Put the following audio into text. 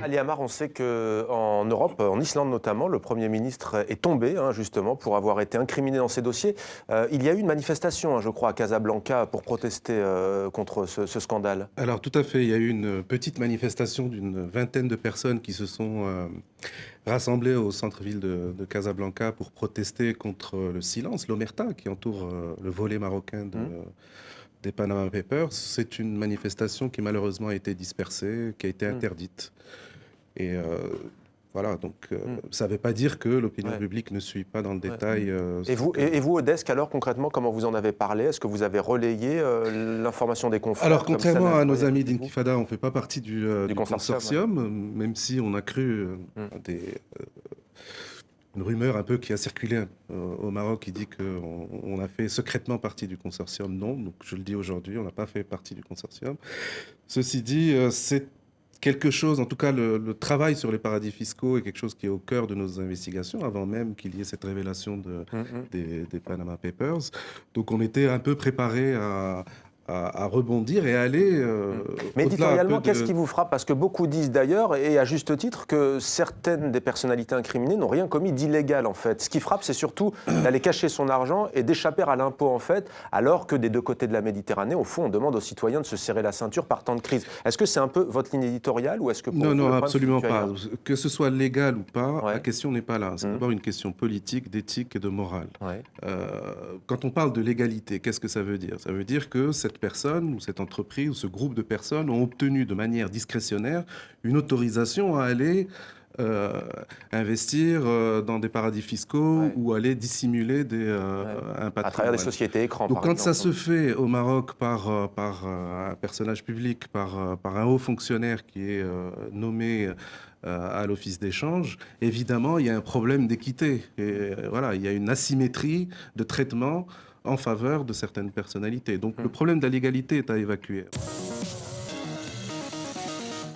Ali Amar, on sait qu'en Europe, en Islande notamment, le Premier ministre est tombé, justement, pour avoir été incriminé dans ces dossiers. Il y a eu une manifestation, je crois, à Casablanca pour protester contre ce scandale. Alors tout à fait, il y a eu une petite manifestation d'une vingtaine de personnes qui se sont rassemblées au centre-ville de Casablanca pour protester contre le silence, l'omerta qui entoure le volet marocain des Panama Papers. C'est une manifestation qui malheureusement a été dispersée, qui a été interdite. Et voilà, donc ça ne veut pas dire que l'opinion publique ne suit pas dans le détail. Et vous, au desk, alors concrètement, comment vous en avez parlé? Est-ce que vous avez relayé l'information des confrères? Alors, contrairement à nos amis d'Intifada, on ne fait pas partie du consortium, même si on a cru une rumeur un peu qui a circulé au Maroc qui dit qu'on a fait secrètement partie du consortium. Non, donc je le dis aujourd'hui, on n'a pas fait partie du consortium. Ceci dit, c'est quelque chose, en tout cas le travail sur les paradis fiscaux est quelque chose qui est au cœur de nos investigations, avant même qu'il y ait cette révélation des Panama Papers. Donc on était un peu préparé à rebondir et à aller Mais éditorialement, qu'est-ce qui vous frappe? Parce que beaucoup disent d'ailleurs, et à juste titre, que certaines des personnalités incriminées n'ont rien commis d'illégal, en fait. Ce qui frappe, c'est surtout d'aller cacher son argent et d'échapper à l'impôt, en fait, alors que des deux côtés de la Méditerranée, au fond, on demande aux citoyens de se serrer la ceinture par temps de crise. Est-ce que c'est un peu votre ligne éditoriale ou est-ce que Non, non, absolument pas. Que ce soit légal ou pas, la question n'est pas là. C'est d'abord une question politique, d'éthique et de morale. Quand on parle de légalité, qu'est-ce que ça veut dire? Ça veut dire que cette personne ou cette entreprise ou ce groupe de personnes ont obtenu de manière discrétionnaire une autorisation à aller investir dans des paradis fiscaux ou aller dissimuler un patrimoine. À travers des sociétés écrans, Donc par quand exemple. ça se fait au Maroc par un personnage public, par un haut fonctionnaire qui est nommé à l'office d'échange, évidemment, il y a un problème d'équité. Et voilà, il y a une asymétrie de traitement en faveur de certaines personnalités. Donc le problème de la légalité est à évacuer.